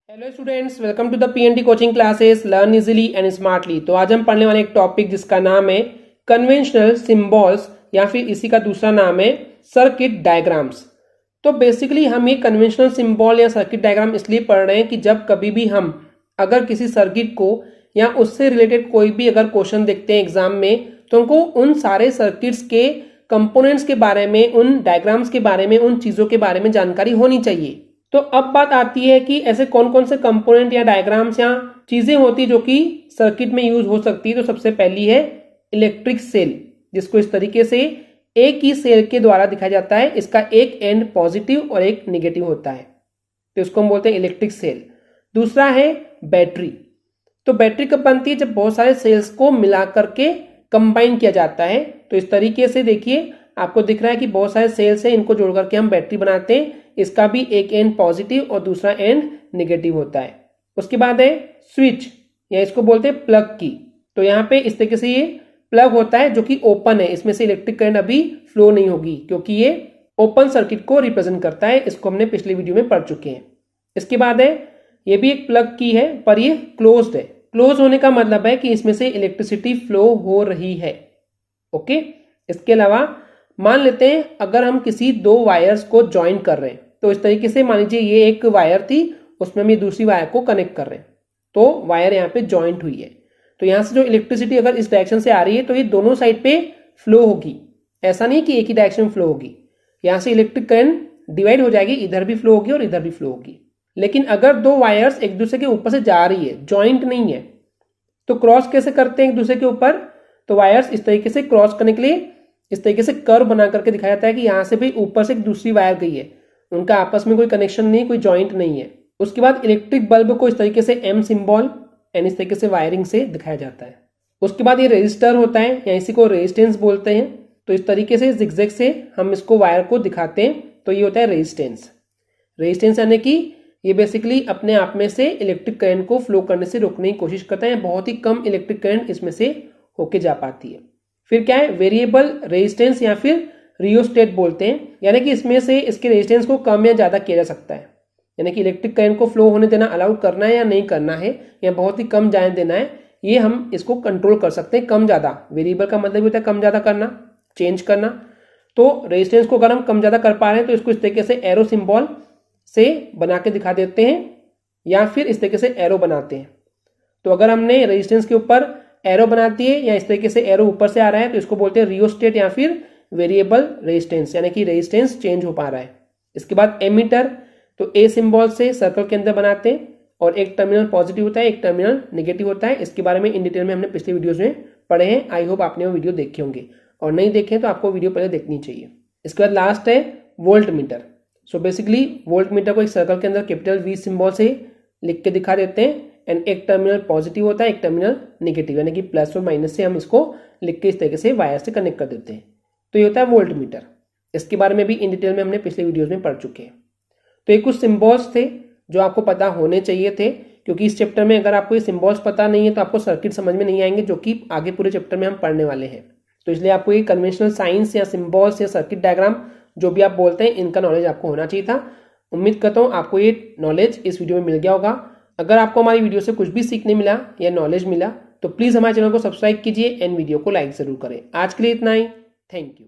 Hello students, welcome to the PNT coaching classes learn easily and smartly. तो आज हम पढ़ने वाले एक टॉपिक जिसका नाम है कन्वेंशनल सिंबल्स या फिर इसी का दूसरा नाम है सर्किट डायग्राम्स। तो बेसिकली हम ये कन्वेंशनल सिंबल या सर्किट डायग्राम इसलिए पढ़ रहे हैं कि जब कभी भी हम अगर किसी सर्किट को या उससे रिलेटेड कोई भी अगर क्वेश्चन देखते हैं एग्जाम में, तो हमको उन सारे सर्किट्स के कंपोनेंट्स के बारे में, उन डायग्राम्स के बारे में, उन चीज़ों के बारे में जानकारी होनी चाहिए। तो अब बात आती है कि ऐसे कौन कौन से कंपोनेंट या डायग्राम्स या चीजें होती जो कि सर्किट में यूज हो सकती है। तो सबसे पहली है इलेक्ट्रिक सेल, जिसको इस तरीके से एक ही सेल के द्वारा दिखाया जाता है। इसका एक एंड पॉजिटिव और एक नेगेटिव होता है, तो इसको हम बोलते हैं इलेक्ट्रिक सेल। दूसरा है बैटरी। तो बैटरी कब बनती है? जब बहुत सारे सेल्स को मिला करके कंबाइन किया जाता है। तो इस तरीके से देखिए, आपको दिख रहा है कि बहुत सारे सेल्स हैं, इनको जोड़ करके हम बैटरी बनाते हैं। इसका भी एक एंड पॉजिटिव और दूसरा एंड नेगेटिव होता है। उसके बाद है स्विच, या इसको बोलते हैं प्लग की। तो यहाँ पे इस तरीके से ये प्लग होता है जो कि ओपन है, इसमें से इलेक्ट्रिक करंट अभी फ्लो नहीं होगी क्योंकि ये ओपन सर्किट को रिप्रेजेंट करता है। इसको हमने पिछले वीडियो में पढ़ चुके हैं। इसके बाद है ये भी एक प्लग की है, पर ये क्लोज्ड है। क्लोज होने का मतलब है कि इसमें से इलेक्ट्रिसिटी फ्लो हो रही है। ओके। इसके अलावा मान लेते हैं अगर हम किसी दो वायर्स को ज्वाइन कर रहे हैं, तो इस तरीके से मान लीजिए ये एक वायर थी, उसमें हम ये दूसरी वायर को कनेक्ट कर रहे हैं, तो वायर यहाँ पे ज्वाइंट हुई है। तो यहाँ से जो इलेक्ट्रिसिटी अगर इस डायरेक्शन से आ रही है तो ये दोनों साइड पे फ्लो होगी। ऐसा नहीं कि एक ही डायरेक्शन में फ्लो होगी। यहाँ से इलेक्ट्रिक करंट डिवाइड हो जाएगी, इधर भी फ्लो होगी और इधर भी फ्लो होगी। लेकिन अगर दो वायर्स एक दूसरे के ऊपर से जा रही है, ज्वाइंट नहीं है, तो क्रॉस कैसे करते हैं एक दूसरे के ऊपर? तो वायर्स इस तरीके से क्रॉस करने के लिए इस तरीके से कर्व बना करके दिखाया जाता है कि यहाँ से भी ऊपर से एक दूसरी वायर गई है, उनका आपस में कोई कनेक्शन नहीं, कोई जॉइंट नहीं है। उसके बाद इलेक्ट्रिक बल्ब को इस तरीके से एम सिंबल एंड इस तरीके से वायरिंग से दिखाया जाता है। उसके बाद ये रेजिस्टर होता है, या इसी को रेजिस्टेंस बोलते हैं। तो इस तरीके से जिगजैग से हम इसको वायर को दिखाते हैं, तो ये होता है रेजिस्टेंस। रेजिस्टेंस यानी कि ये बेसिकली अपने आप में से इलेक्ट्रिक करंट को फ्लो करने से रोकने की कोशिश करता है। बहुत ही कम इलेक्ट्रिक करंट इसमें से होके जा पाती है। फिर क्या है? वेरिएबल रेजिस्टेंस या फिर रियोस्टेट बोलते हैं, यानी कि इसमें से इसके रेजिस्टेंस को कम या ज़्यादा किया जा सकता है। यानी कि इलेक्ट्रिक करंट को फ्लो होने देना अलाउ करना है या नहीं करना है, या बहुत ही कम जाने देना है, ये हम इसको कंट्रोल कर सकते हैं। कम ज़्यादा, वेरिएबल का मतलब होता है कम ज़्यादा करना, चेंज करना। तो रेजिस्टेंस को अगर हम कम ज़्यादा कर पा रहे हैं तो इसको इस तरीके से एरो सिंबल से बना के दिखा देते हैं, या फिर इस तरीके से एरो बनाते हैं। तो अगर हमने रेजिस्टेंस के ऊपर एरो बनाती है या इस तरीके से एरो ऊपर से आ रहा है, तो इसको बोलते हैं रियोस्टेट या फिर वेरिएबल रेजिस्टेंस, यानी कि रेजिस्टेंस चेंज हो पा रहा है। इसके बाद एमीटर, तो ए सिंबल से सर्कल के अंदर बनाते हैं, और एक टर्मिनल पॉजिटिव होता है, एक टर्मिनल नेगेटिव होता है। इसके बारे में इन डिटेल में हमने पिछले वीडियोज में पढ़े हैं। आई होप आपने वो वीडियो देखे होंगे, और नहीं देखे तो आपको वीडियो पहले देखनी चाहिए। इसके बाद लास्ट है volt meter. So basically volt meter को एक सर्कल के अंदर कैपिटल वी सिंबल से लिख के दिखा देते हैं, एंड एक टर्मिनल पॉजिटिव होता है, एक टर्मिनल नेगेटिव, यानी कि प्लस और माइनस से हम इसको लिख के इस तरीके से वायर से कनेक्ट कर देते हैं। तो ये होता है वोल्ट मीटर। इसके बारे में भी इन डिटेल में हमने पिछले वीडियोस में पढ़ चुके हैं। तो ये कुछ सिंबल्स थे जो आपको पता होने चाहिए थे, क्योंकि इस चैप्टर में अगर आपको ये सिंबल्स पता नहीं है तो आपको सर्किट समझ में नहीं आएंगे, जो कि आगे पूरे चैप्टर में हम पढ़ने वाले हैं। तो इसलिए आपको ये कन्वेंशनल साइंस या सिंबल्स या सर्किट डायग्राम जो भी आप बोलते हैं, इनका नॉलेज आपको होना चाहिए था। उम्मीद करता हूँ आपको ये नॉलेज इस वीडियो में मिल गया होगा। अगर आपको हमारी वीडियो से कुछ भी सीखने मिला या नॉलेज मिला, तो प्लीज़ हमारे चैनल को सब्सक्राइब कीजिए एंड वीडियो को लाइक ज़रूर करें। आज के लिए इतना ही। Thank you.